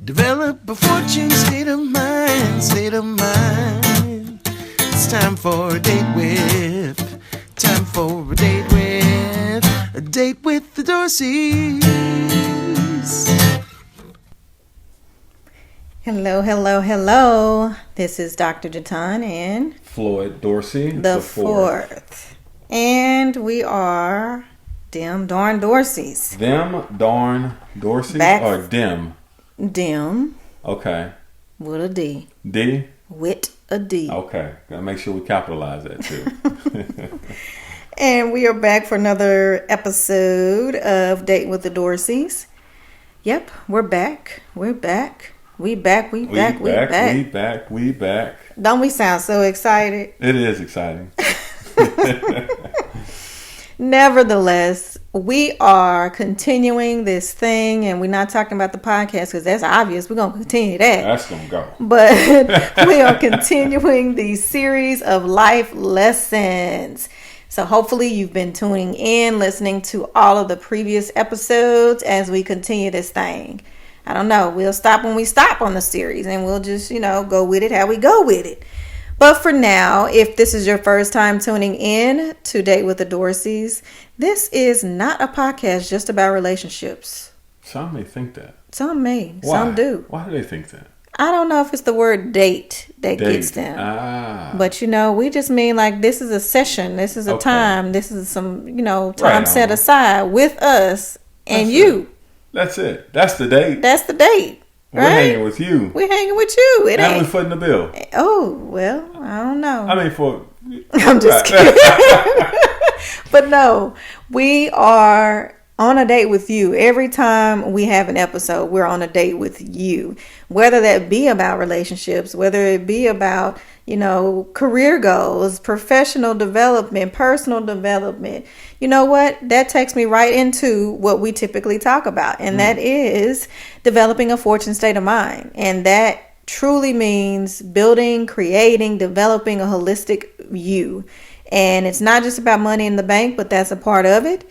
Develop a fortune state of mind, state of mind. It's time for a date with, time for a date with the Dorseys. Hello, hello, hello. This is Dr. Jatan and Floyd Dorsey, the fourth. And we are Dim Darn Dorseys. Them Darn Dorseys or Dim? Dim. Okay. With a D. D? With a D. Okay. Gotta make sure we capitalize that too. And we are back for another episode of Date with the Dorseys. Yep, we're back. We're back. We back. Don't we sound so excited? It is exciting. Nevertheless, we are continuing this thing, and we're not talking about the podcast because that's obvious. We're going to continue that. That's going to go. But we are continuing the series of life lessons. So hopefully you've been tuning in, listening to all of the previous episodes as we continue this thing. I don't know. We'll stop when we stop on the series, and we'll just, go with it how we go with it. But for now, if this is your first time tuning in to Date with the Dorseys, this is not a podcast just about relationships. Some may think that. Some may. Why? Some do. Why do they think that? I don't know if it's the word date that gets them. But, we just mean like this is a session. This is a time. This is some, time set aside with us and you. That's it. That's the date. That's the date. We're right? hanging with you. We're hanging with you. And we're footing the bill. Oh, well, I don't know. I'm just kidding. But no, we are on a date with you. Every time we have an episode, we're on a date with you. Whether that be about relationships, whether it be about, career goals, professional development, personal development. You know what? That takes me right into what we typically talk about. And that is developing a fortune state of mind. And that truly means building, creating, developing a holistic you. And it's not just about money in the bank, but that's a part of it.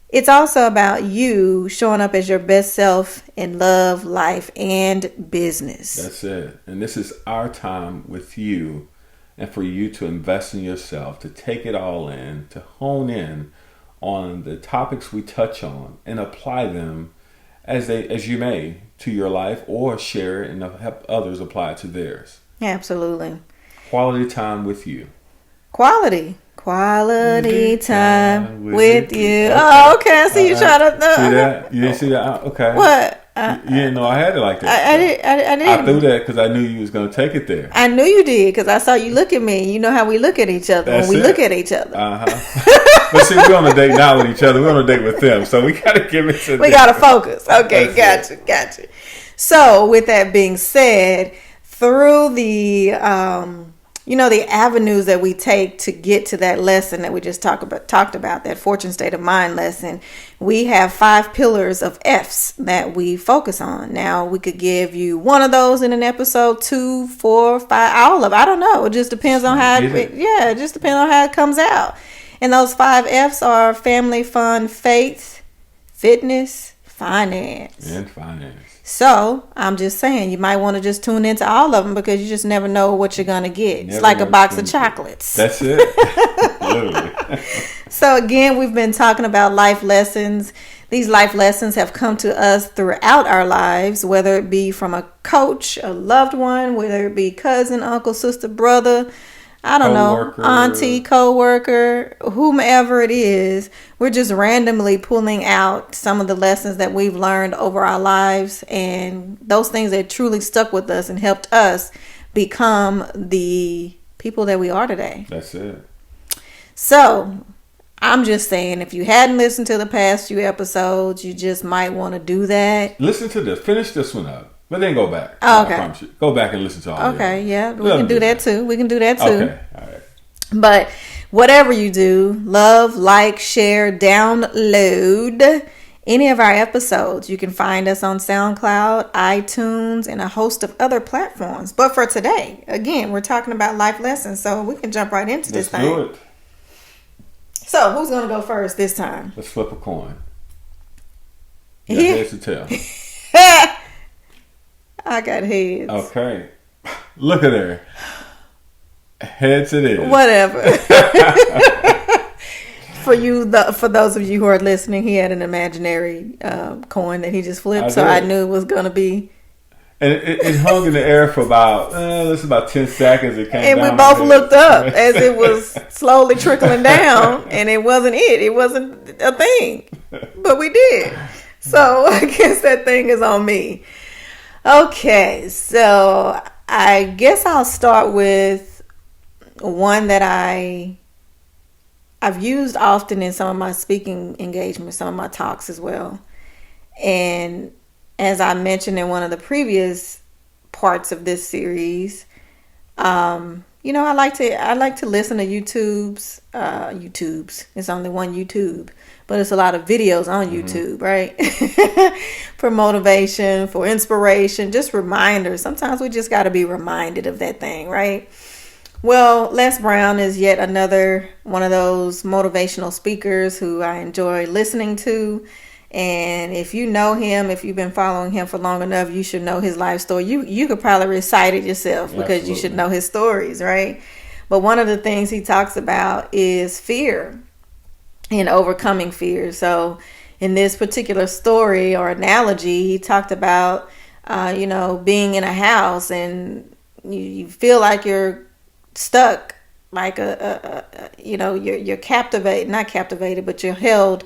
It's also about you showing up as your best self in love, life, and business. That's it. And this is our time with you, and for you to invest in yourself, to take it all in, to hone in on the topics we touch on and apply them as you may to your life, or share it and help others apply it to theirs. Absolutely. Quality time with you. Quality time with you. Okay. Oh, okay. I see you trying to. See that? You didn't see that? Okay. What? You didn't know I had it like that. I didn't. I threw that because I knew you was going to take it there. I knew you did because I saw you look at me. You know how we look at each other when we look at each other. But see, we're on a date not with each other. We're on a date with them. So we got to give it to them. We got to focus. Okay. Gotcha. So with that being said, through the the avenues that we take to get to that lesson that we just talked about, that fortune state of mind lesson, we have 5 pillars of F's that we focus on. Now, we could give you one of those in an episode, 2, 4, 5, all of it. I don't know. It just depends on how it just depends on how it comes out. And those 5 F's are family, fun, faith, fitness, finance. And finance. So, I'm just saying, you might want to just tune into all of them because you just never know what you're going to get. It's like a box of chocolates. That's it. Literally. So, again, we've been talking about life lessons. These life lessons have come to us throughout our lives, whether it be from a coach, a loved one, whether it be cousin, uncle, sister, brother, I don't know, auntie, co-worker, whomever it is. We're just randomly pulling out some of the lessons that we've learned over our lives and those things that truly stuck with us and helped us become the people that we are today. That's it. So I'm just saying, if you hadn't listened to the past few episodes, you just might want to do that. Listen to this. Finish this one up. But then go back. Oh, okay. I promise you. Go back and listen to all of it. Okay, yeah. We can do that too. Okay, all right. But whatever you do, love, like, share, download any of our episodes. You can find us on SoundCloud, iTunes, and a host of other platforms. But for today, again, we're talking about life lessons, so we can jump right into this thing. Let's do it. So, who's going to go first this time? Let's flip a coin. Yeah. Heads to tail. I got heads. Okay. Look at her. Heads it is. Whatever. For those of you who are listening, he had an imaginary coin that he just flipped, so I knew it was going to be. And it hung in the air for about 10 seconds. It came and down. We both looked up as it was slowly trickling down, and it wasn't it. It wasn't a thing, but we did. So I guess that thing is on me. Okay, so I guess I'll start with one that I've used often in some of my speaking engagements, some of my talks as well. And as I mentioned in one of the previous parts of this series, I like to listen to YouTube's. It's only one YouTube, but it's a lot of videos on YouTube, right? For motivation, for inspiration, just reminders. Sometimes we just got to be reminded of that thing, right? Well, Les Brown is yet another one of those motivational speakers who I enjoy listening to. And if you know him, if you've been following him for long enough, you should know his life story. You could probably recite it yourself because Absolutely. you should know his stories, right? But one of the things he talks about is fear and overcoming fear. So in this particular story or analogy, he talked about, being in a house and you feel like you're stuck, like you're not captivated, but you're held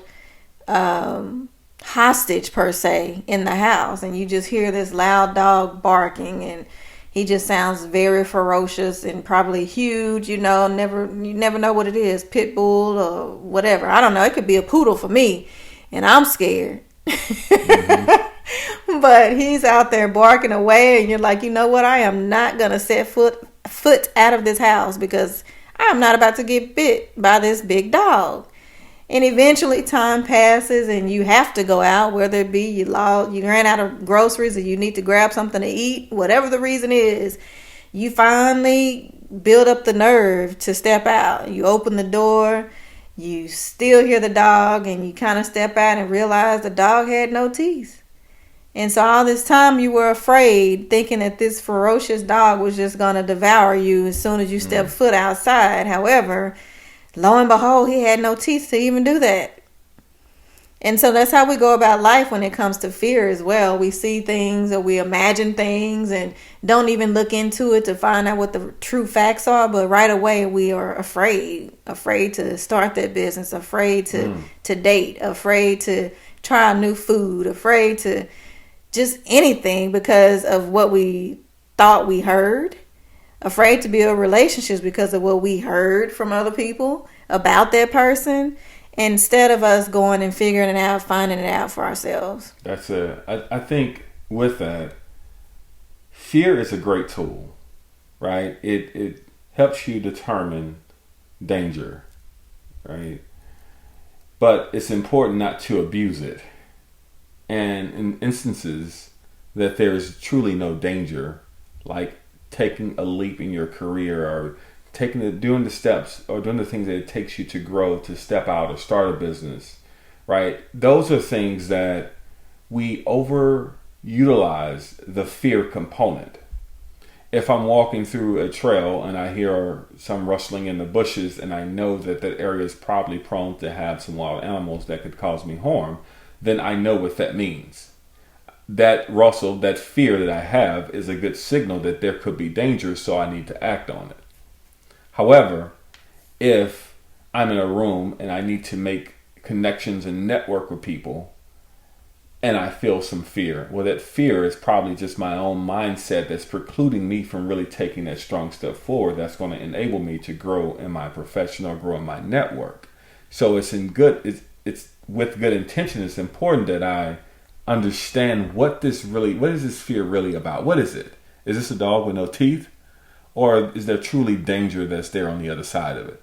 hostage per se in the house, and you just hear this loud dog barking, and he just sounds very ferocious and probably huge. You never know what it is, pit bull or whatever. I don't know. It could be a poodle for me, and I'm scared. But he's out there barking away, and you're like, you know what? I am not gonna set foot out of this house because I'm not about to get bit by this big dog. And eventually time passes and you have to go out, whether it be you ran out of groceries or you need to grab something to eat, whatever the reason is, you finally build up the nerve to step out. You open the door, you still hear the dog, and you kind of step out and realize the dog had no teeth. And so all this time you were afraid, thinking that this ferocious dog was just going to devour you as soon as you step foot outside. However, lo and behold, he had no teeth to even do that. And so that's how we go about life when it comes to fear as well. We see things or we imagine things and don't even look into it to find out what the true facts are. But right away we are afraid to start that business, afraid to date, afraid to try new food, afraid to just anything because of what we thought we heard. Afraid to build relationships because of what we heard from other people about that person, instead of us going and figuring it out, finding it out for ourselves. That's it. I think with that, fear is a great tool, right? It helps you determine danger, right? But it's important not to abuse it. And in instances that there is truly no danger, like taking a leap in your career or doing the steps or doing the things that it takes you to grow, to step out or start a business, right? Those are things that we overutilize the fear component. If I'm walking through a trail and I hear some rustling in the bushes and I know that that area is probably prone to have some wild animals that could cause me harm, then I know what that means. That rustle, that fear that I have is a good signal that there could be danger, so I need to act on it. However, if I'm in a room and I need to make connections and network with people and I feel some fear, well, that fear is probably just my own mindset that's precluding me from really taking that strong step forward that's going to enable me to grow in my profession or grow in my network. So it's with good intention. It's important that I understand what is this fear really about? What is it? Is this a dog with no teeth? Or is there truly danger that's there on the other side of it?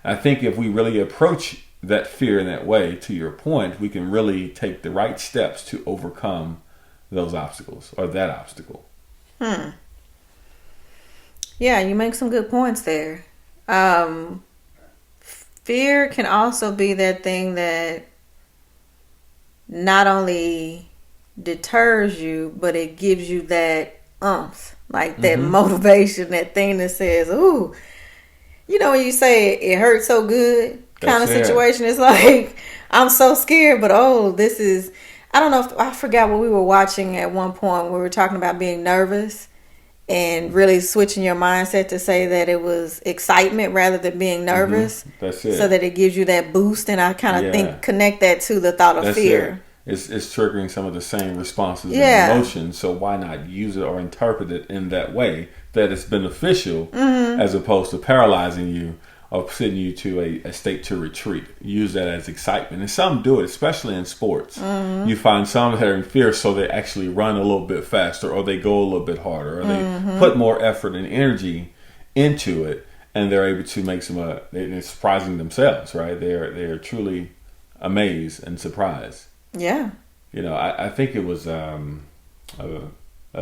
And I think if we really approach that fear in that way, to your point, we can really take the right steps to overcome those obstacles or that obstacle. Yeah, you make some good points there. Fear can also be that thing that not only deters you, but it gives you that like that motivation, that thing that says, ooh, when you say it hurts so good kind of situation, it's like, I'm so scared, but this is, I don't know if I forgot what we were watching at one point. We were talking about being nervous and really switching your mindset to say that it was excitement rather than being nervous. That's it. So that it gives you that boost. And I kind of connect that to the thought of fear. It's triggering some of the same responses and emotions. So why not use it or interpret it in that way that it's beneficial as opposed to paralyzing you or sending you to a state to retreat. Use that as excitement. And some do it, especially in sports. You find some that are in fear, so they actually run a little bit faster, or they go a little bit harder, or they put more effort and energy into it, and they're able to make they're surprising themselves, right? They're truly amazed and surprised. Yeah. I think it was a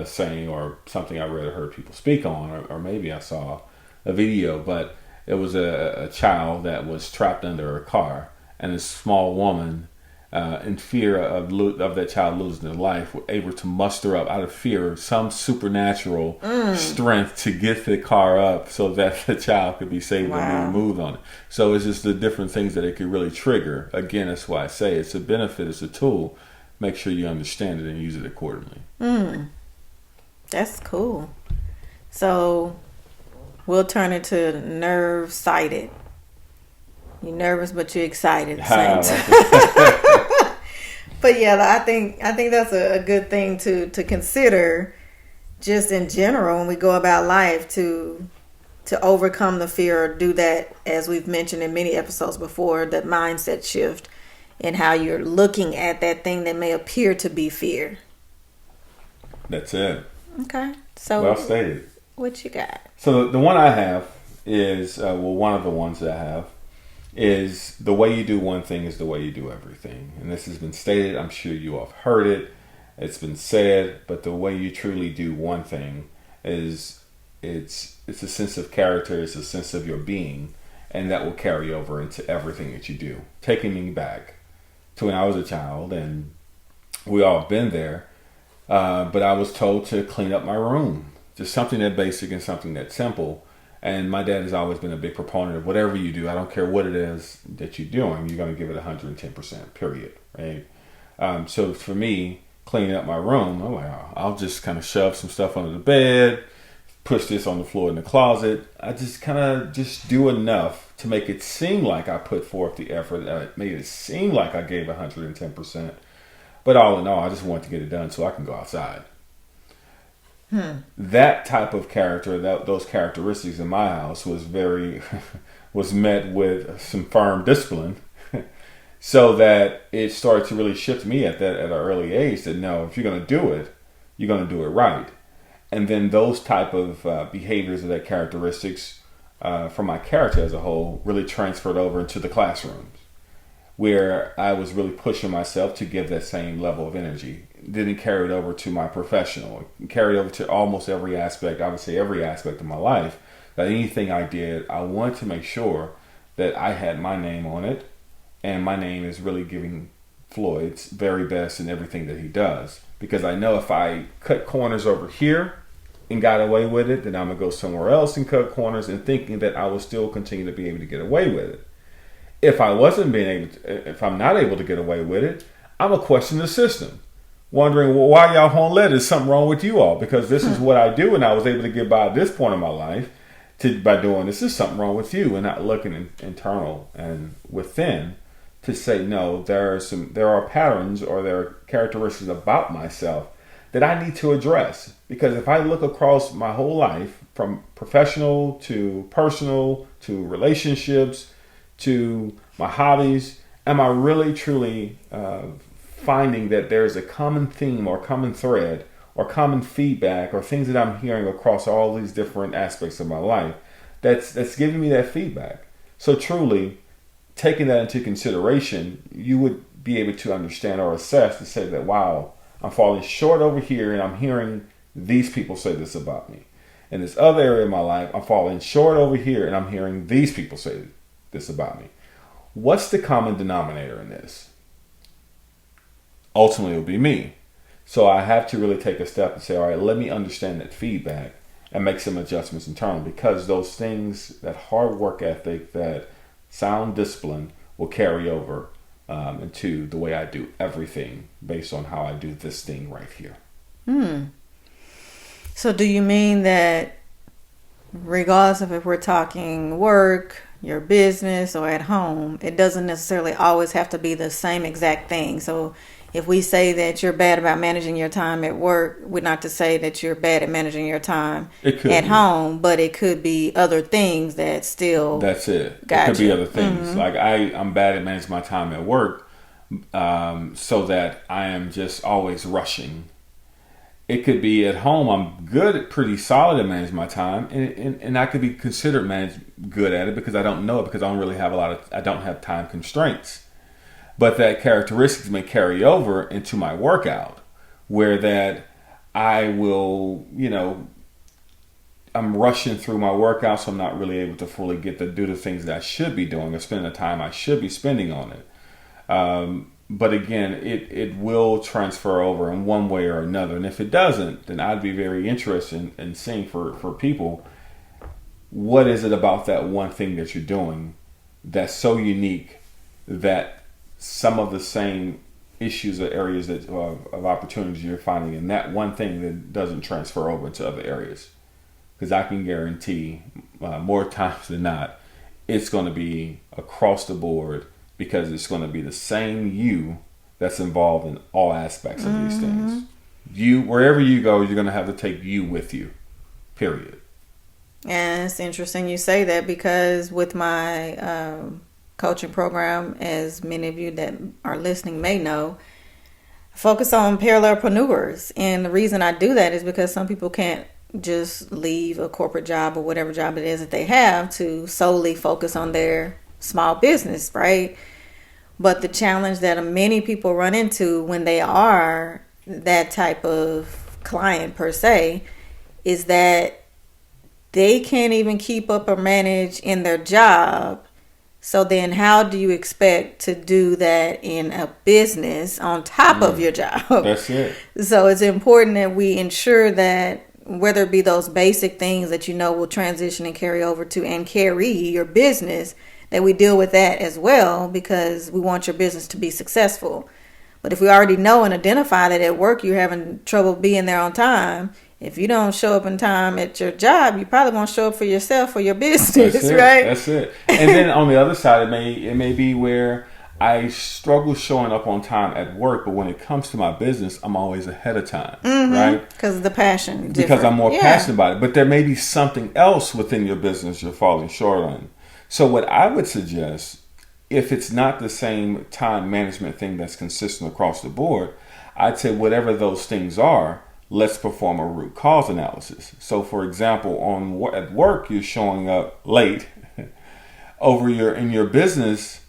saying or something I read or heard people speak on, or maybe I saw a video, but it was a child that was trapped under a car, and a small woman, in fear of that child losing their life, were able to muster up out of fear some supernatural strength to get the car up so that the child could be saved and be removed on it. So it's just the different things that it could really trigger. Again, that's why I say it's a benefit, it's a tool. Make sure you understand it and use it accordingly. That's cool. So we'll turn it to nerve-sighted. You're nervous, but you're excited. But yeah, I think that's a good thing to consider, just in general, when we go about life, to overcome the fear, or do that, as we've mentioned in many episodes before, that mindset shift and how you're looking at that thing that may appear to be fear. That's it. Okay. So well stated. What you got? So the one I have is, one of the ones that I have is, the way you do one thing is the way you do everything. And this has been stated. I'm sure you all have heard it. It's been said. But the way you truly do one thing is, it's a sense of character. It's a sense of your being. And that will carry over into everything that you do. Taking me back to when I was a child, and we all have been there. But I was told to clean up my room. Just something that basic and something that simple. And my dad has always been a big proponent of whatever you do. I don't care what it is that you're doing. You're going to give it 110%, period. Right? So for me, cleaning up my room, I'm like, I'll just kind of shove some stuff under the bed, push this on the floor in the closet. I just kind of just do enough to make it seem like I put forth the effort. Made it seem like I gave 110%. But all in all, I just want to get it done so I can go outside. That type of character, those characteristics in my house was met with some firm discipline, so that it started to really shift me at an early age that, no, if you're going to do it, you're going to do it right. And then those type of behaviors or that characteristics from my character as a whole really transferred over into the classrooms, where I was really pushing myself to give that same level of energy. Didn't carry it over to my professional. It carried over to almost every aspect, I would say every aspect of my life. That anything I did, I wanted to make sure that I had my name on it. And my name is really giving Floyd's very best in everything that he does. Because I know if I cut corners over here and got away with it, then I'm going to go somewhere else and cut corners, and thinking that I will still continue to be able to get away with it. If I'm not able to get away with it, I'm going to question the system. Wondering, well, why y'all won't let it? Is something wrong with you all? Because this is what I do, and I was able to get by at this point in my life by doing this. Is something wrong with you? And not looking internal and within to say, no, there are patterns or there are characteristics about myself that I need to address. Because if I look across my whole life, from professional to personal to relationships to my hobbies, am I really truly finding that there's a common theme or common thread or common feedback or things that I'm hearing across all these different aspects of my life that's giving me that feedback? So truly, taking that into consideration, you would be able to understand or assess to say that, wow, I'm falling short over here, and I'm hearing these people say this about me. In this other area of my life, I'm falling short over here, and I'm hearing these people say this about me. What's the common denominator in this? Ultimately, it will be me. So I have to really take a step and say, all right, let me understand that feedback and make some adjustments internally, because those things, that hard work ethic, that sound discipline will carry over into the way I do everything based on how I do this thing right here. So do you mean that regardless of if we're talking work, your business, or at home, it doesn't necessarily always have to be the same exact thing? So if we say that you're bad about managing your time at work, we're not to say that you're bad at managing your time at home, but it could be other things that still. That's it. Gotcha. It could be other things. Like I'm bad at managing my time at work, so that I am just always rushing. It could be at home. I'm pretty solid at managing my time, and I could be considered good at it because I don't know it, because I don't really have I don't have time constraints. But that characteristics may carry over into my workout, where that I will, I'm rushing through my workout, so I'm not really able to fully get to do the things that I should be doing or spend the time I should be spending on it. But again, it will transfer over in one way or another. And if it doesn't, then I'd be very interested in seeing for people, what is it about that one thing that you're doing that's so unique that some of the same issues or areas of opportunities you're finding in that one thing that doesn't transfer over into other areas. Because I can guarantee more times than not, it's going to be across the board, because it's going to be the same you that's involved in all aspects of these things. You, wherever you go, you're going to have to take you with you, period. And it's interesting you say that, because with my coaching program, as many of you that are listening may know, I focus on parallelpreneurs. And the reason I do that is because some people can't just leave a corporate job or whatever job it is that they have to solely focus on their small business, right? But the challenge that many people run into when they are that type of client per se is that they can't even keep up or manage in their job. So then how do you expect to do that in a business on top of your job? That's it. So it's important that we ensure that whether it be those basic things that will transition and carry over to and carry your business, that we deal with that as well, because we want your business to be successful. But if we already know and identify that at work you're having trouble being there on time, if you don't show up in time at your job, you probably won't show up for yourself or your business, right? That's it. And then on the other side, it may be where I struggle showing up on time at work, but when it comes to my business, I'm always ahead of time, right? Because of the passion. Because I'm more passionate about it. But there may be something else within your business you're falling short on. So what I would suggest, if it's not the same time management thing that's consistent across the board, I'd say whatever those things are, let's perform a root cause analysis. So for example, at work, you're showing up late. In your business,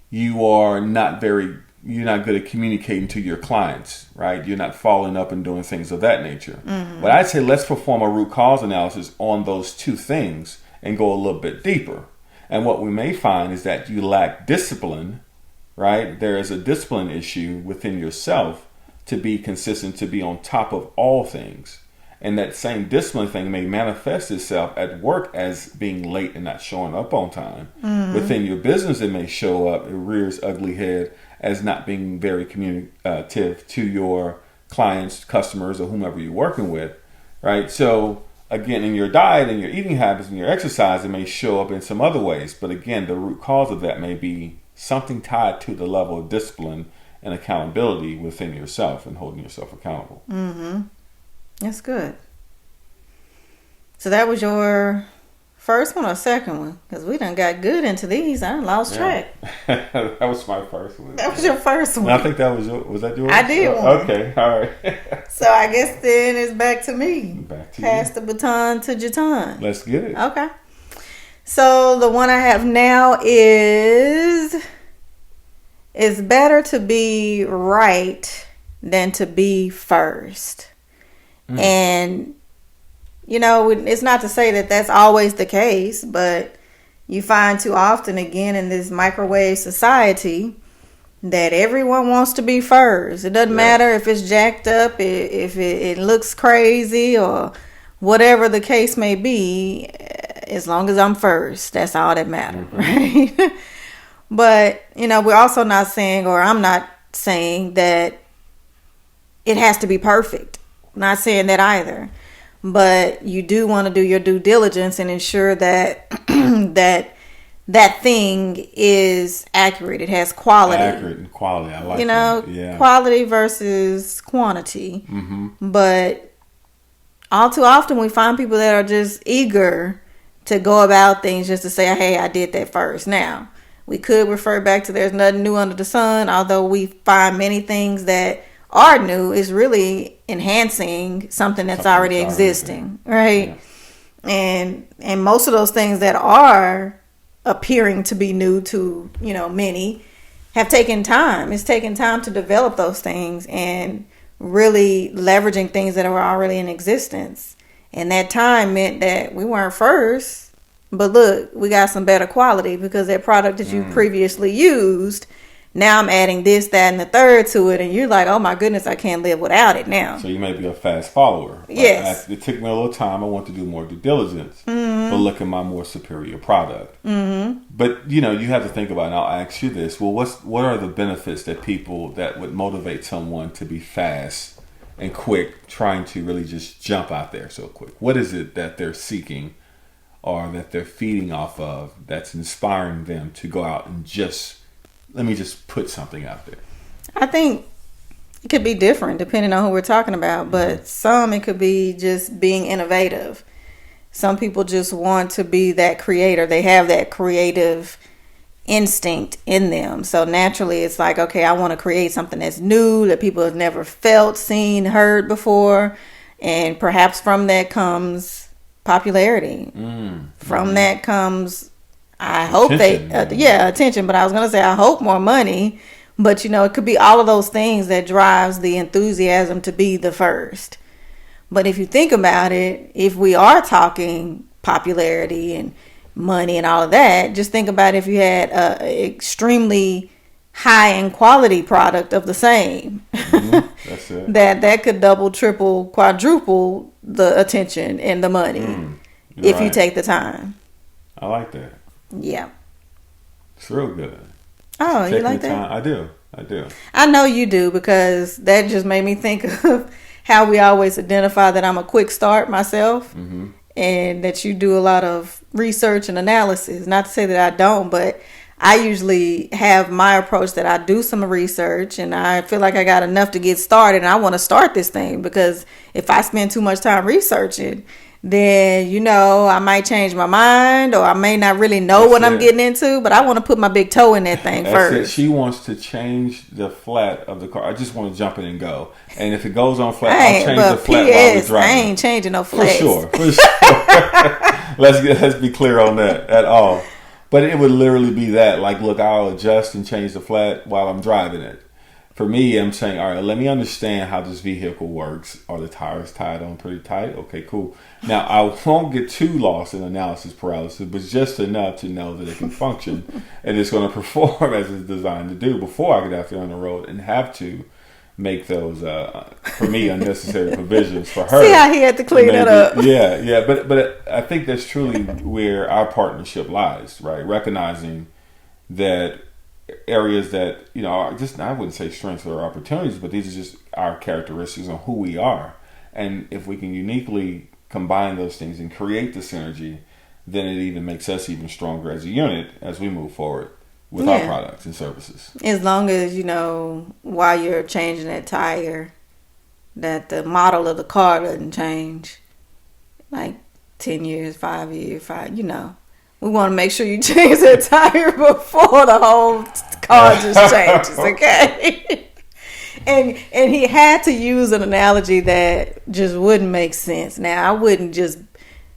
you're not good at communicating to your clients, right? You're not following up and doing things of that nature. But I'd say let's perform a root cause analysis on those two things and go a little bit deeper. And what we may find is that you lack discipline, right? There is a discipline issue within yourself to be consistent, to be on top of all things. And that same discipline thing may manifest itself at work as being late and not showing up on time. Within your business, it may show up, it rears ugly head as not being very communicative to your clients, customers, or whomever you're working with, right? So again, in your diet and your eating habits and your exercise, it may show up in some other ways. But again, the root cause of that may be something tied to the level of discipline and accountability within yourself and holding yourself accountable. That's good. So that was your first one or second one? Because we done got good into these. I lost track. That was my first one. That was your first one. I think that was yours. Was that yours? I did one. Okay, all right. So I guess then it's back to me. Back to Pass the baton to Jatan. Let's get it. Okay. So the one I have now is, it's better to be right than to be first. And it's not to say that that's always the case, but you find too often, again, in this microwave society, that everyone wants to be first. It doesn't matter if it's jacked up, if it looks crazy, or whatever the case may be. As long as I'm first, that's all that matters, right? But, we're also not saying, or I'm not saying that it has to be perfect. I'm not saying that either. But you do want to do your due diligence and ensure that that thing is accurate. It has quality. Accurate and quality. I like that. Yeah. Quality versus quantity. Mm-hmm. But all too often we find people that are just eager to go about things just to say, hey, I did that first. Now, we could refer back to there's nothing new under the sun, although we find many things that are new is really enhancing something that's already existing, right? Yeah. And most of those things that are appearing to be new to, many have taken time. It's taken time to develop those things and really leveraging things that were already in existence. And that time meant that we weren't first, but look, we got some better quality because that product that you previously used, now I'm adding this, that, and the third to it. And you're like, oh my goodness, I can't live without it now. So you may be a fast follower. Yes. It took me a little time. I want to do more due diligence, but look at my more superior product. Mm-hmm. But, you have to think about it. And I'll ask you this. Well, what are the benefits that would motivate someone to be fast and quick, trying to really just jump out there so quick? What is it that they're seeking or that they're feeding off of that's inspiring them to go out and let me just put something out there? I think it could be different depending on who we're talking about, but some it could be just being innovative. Some people just want to be that creator. They have that creative instinct in them. So naturally it's like, okay, I want to create something that's new that people have never felt, seen, heard before. And perhaps from that comes popularity. From that comes, I hope attention. But I was going to say, I hope more money. But, it could be all of those things that drives the enthusiasm to be the first. But if you think about it, if we are talking popularity and money and all of that, just think about if you had a extremely high end quality product of the same. That's it. that could double, triple, quadruple the attention and the money if you take the time. I like that. Yeah. It's real good. Oh, you like that? I do. I know you do, because that just made me think of how we always identify that I'm a quick start myself. Mm-hmm. And that you do a lot of research and analysis. Not to say that I don't, but I usually have my approach that I do some research and I feel like I got enough to get started and I want to start this thing, because if I spend too much time researching, then, I might change my mind or I may not really know what I'm getting into, but I want to put my big toe in that thing first. She wants to change the flat of the car. I just want to jump in and go. And if it goes on flat, I'll change the flat while we're driving. I ain't changing no flats. For sure. Let's be clear on that at all. But it would literally be that. Like, look, I'll adjust and change the flat while I'm driving it. For me, I'm saying, all right, let me understand how this vehicle works. Are the tires tied on pretty tight? Okay, cool. Now, I won't get too lost in analysis paralysis, but just enough to know that it can function and it's going to perform as it's designed to do before I get out there on the road and have to make those, for me, unnecessary provisions for her. See how he had to clean that up. Yeah. But I think that's truly where our partnership lies, right? Recognizing that areas that, are just, I wouldn't say strengths or opportunities, but these are just our characteristics on who we are. And if we can uniquely combine those things and create the synergy, then it even makes us even stronger as a unit as we move forward with our products and services. As long as, while you're changing that tire, that the model of the car doesn't change. Like 10 years, 5 years, we want to make sure you change that tire before the whole car just changes, okay? And he had to use an analogy that just wouldn't make sense. Now, I wouldn't just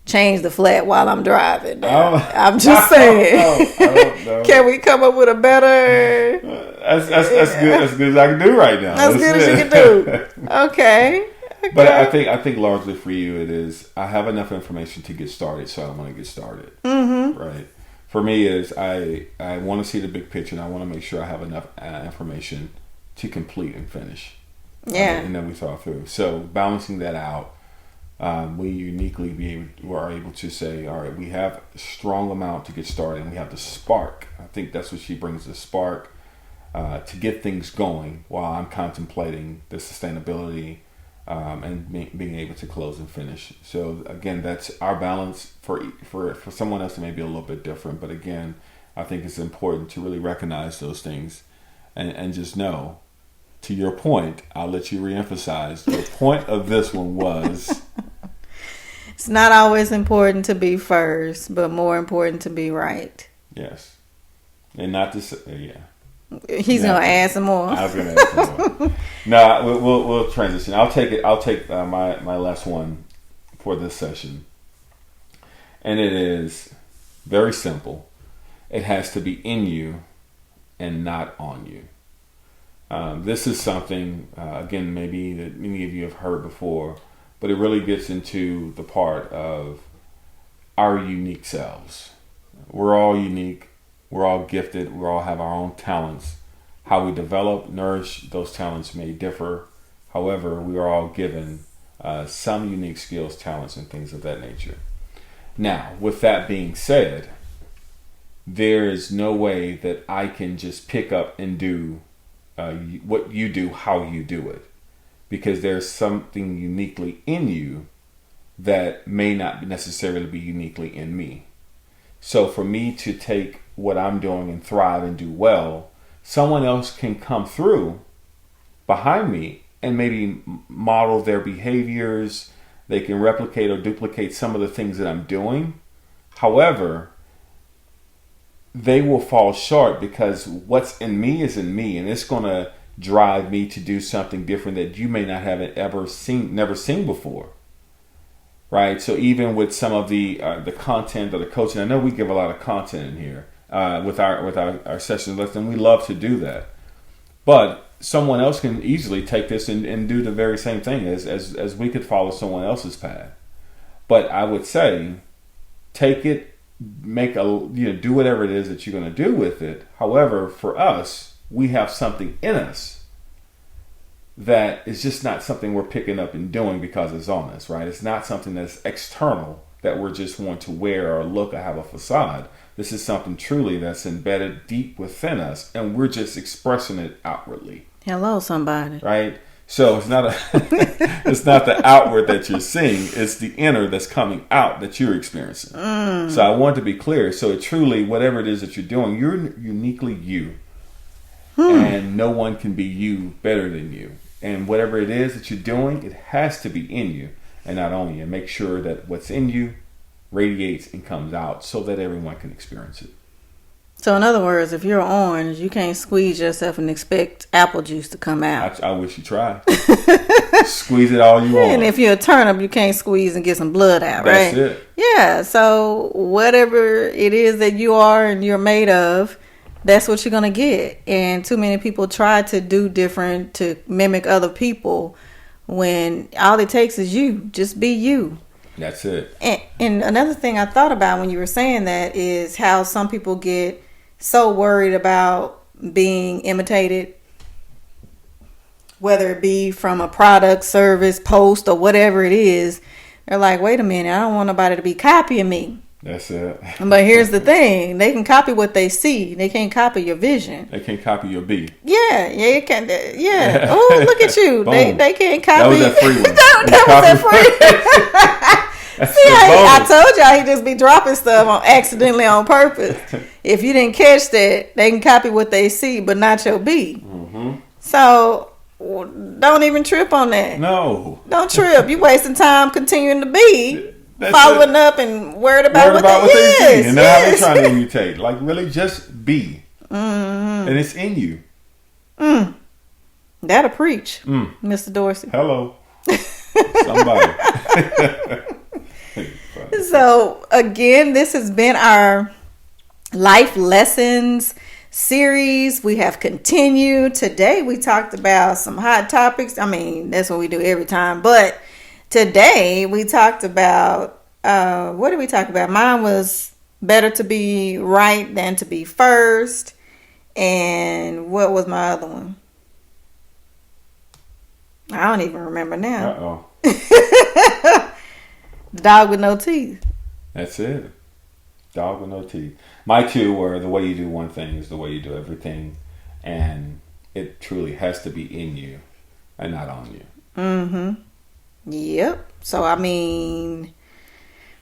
change the flat while I'm driving. Now, I'm just saying. I don't know. Can we come up with a better? That's good. As good as I can do right now. As good as you can do. Okay. But I think largely for you it is, I have enough information to get started, so I want to get started. Mm-hmm. Right. for me is I want to see the big picture, and I want to make sure I have enough information to complete and finish. Yeah. And then we thought through. So balancing that out, we uniquely are able to say, all right, we have a strong amount to get started, and we have the spark. I think that's what she brings, the spark to get things going while I'm contemplating the sustainability and being able to close and finish. So again, that's our balance. For someone else it may be a little bit different, but again, I think it's important to really recognize those things and just know, to your point, I'll let you reemphasize, the point of this one was it's not always important to be first, but more important to be right. yes. And not to say, He's going to add some more. I was going to add some more. No, we'll transition. I'll take my last one for this session. And it is very simple. It has to be in you and not on you. This is something, again, maybe that many of you have heard before, but it really gets into the part of our unique selves. We're all unique. We're all gifted. We all have our own talents. How we develop, nourish those talents may differ. However, we are all given some unique skills, talents, and things of that nature. Now, with that being said, there is no way that I can just pick up and do what you do, how you do it, because there's something uniquely in you that may not necessarily be uniquely in me. So for me to take what I'm doing and thrive and do well, someone else can come through behind me and maybe model their behaviors. They can replicate or duplicate some of the things that I'm doing. However, they will fall short because what's in me is in me, and it's going to drive me to do something different that you may not have never seen before. Right? So even with some of the content or the coaching, I know we give a lot of content in here with our sessions, and we love to do that. But someone else can easily take this and do the very same thing as we could follow someone else's path. But I would say, take it, do whatever it is that you're going to do with it. However, for us, we have something in us that is just not something we're picking up and doing because it's on us, right? It's not something that's external that we're just want to wear or look or have a facade. This is something truly that's embedded deep within us, and we're just expressing it outwardly. Hello, somebody. Right? So it's not it's not the outward that you're seeing, it's the inner that's coming out that you're experiencing. So I want to be clear. So it truly, whatever it is that you're doing, you're uniquely you. And no one can be you better than you. And whatever it is that you're doing, it has to be in you and not on you. And make sure that what's in you radiates and comes out so that everyone can experience it. So in other words, if you're orange, you can't squeeze yourself and expect apple juice to come out. I wish you tried. Squeeze it all you want. And if you're a turnip, you can't squeeze and get some blood out, right? That's it. Yeah, so whatever it is that you are and you're made of, that's what you're going to get. And too many people try to do different to mimic other people when all it takes is you. Just be you. That's it. And another thing I thought about when you were saying that is how some people get so worried about being imitated, whether it be from a product, service, post, or whatever it is. They're like, wait a minute, I don't want nobody to be copying me. That's it. But here's the thing. They can copy what they see. They can't copy your vision. They can't copy your B. Yeah, you can. Yeah. Oh, look at you. They can't copy. That was that free one. that was that free. See, I told y'all he just be dropping stuff accidentally on purpose. If you didn't catch that, they can copy what they see, but not your B. Mm-hmm. So don't even trip on that. No. Don't trip. You wasting time continuing to be. Following up and worried about what they see. And now they're trying to imitate. Like, really, just be. Mm-hmm. And it's in you. That'll preach, Mr. Dorsey. Hello. Somebody. So, again, this has been our life lessons series. We have continued. Today, we talked about some hot topics. I mean, that's what we do every time. But today, we talked about, what did we talk about? Mine was Better to be right than to be first. And what was my other one? I don't even remember now. Uh-oh. The dog with no teeth. That's it. Dog with no teeth. My two were the way you do one thing is the way you do everything. And it truly has to be in you and not on you. Mm-hmm. Yep. So, I mean,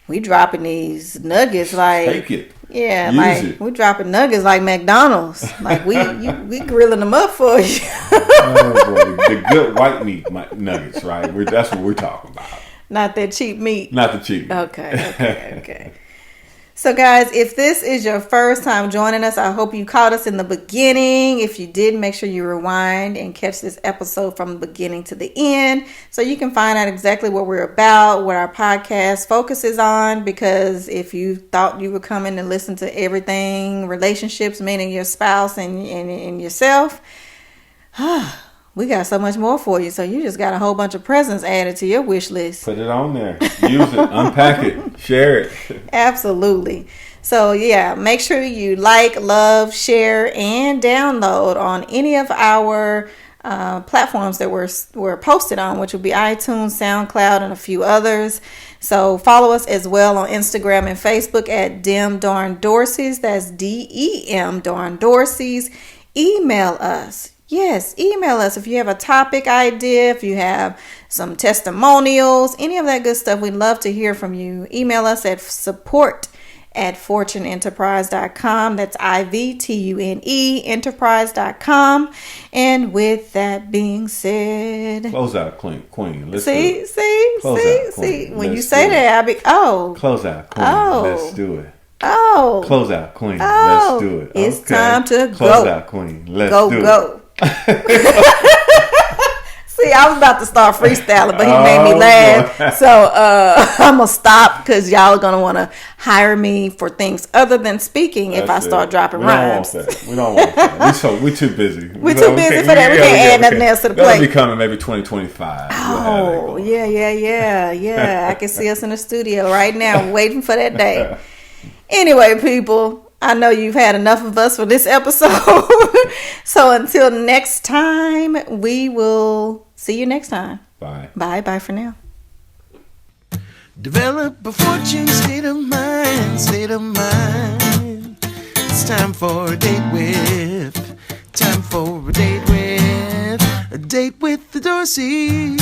we dropping these nuggets like... Take it. Yeah, Use like it. we dropping nuggets like McDonald's. Like we grilling them up for you. Oh, boy. The good white meat nuggets, right? That's what we're talking about. Not that cheap meat. Not the cheap meat. Okay. So, guys, if this is your first time joining us, I hope you caught us in the beginning. If you did, make sure you rewind and catch this episode from the beginning to the end so you can find out exactly what we're about, what our podcast focuses on. Because if you thought you were coming to listen to everything, relationships, meaning your spouse and yourself, we got so much more for you. So you just got a whole bunch of presents added to your wish list. Put it on there. Use it. Unpack it. Share it. Absolutely. So yeah, make sure you like, love, share, and download on any of our platforms that we're posted on, which will be iTunes, SoundCloud, and a few others. So follow us as well on Instagram and Facebook at Dem Darn Dorseys. That's DEM Darn Dorseys. Email us. Yes, email us if you have a topic idea, if you have some testimonials, any of that good stuff. We'd love to hear from you. Email us at support@fortuneenterprise.com. That's IVTUNE enterprise.com. And with that being said, close out, Queen. Let's see. When Let's you say that, I'll be close out, Queen. Oh. Let's do it. Oh, Close out, Queen. Oh. Let's do it. It's time to close go. out, Queen. Let's go. do See, I was about to start freestyling, but he made me laugh. Boy. So I'm going to stop because y'all are going to want to hire me for things other than speaking if I start dropping rhymes. We don't want that. We're too busy. We're too busy for that. We can't add nothing else to the plate. That'll be coming maybe 2025. Oh, yeah. I can see us in the studio right now waiting for that day. Anyway, people, I know you've had enough of us for this episode. So until next time, we will see you next time. Bye. Bye for now. Develop a fortune state of mind. It's time for a date with. A date with the Dorseys.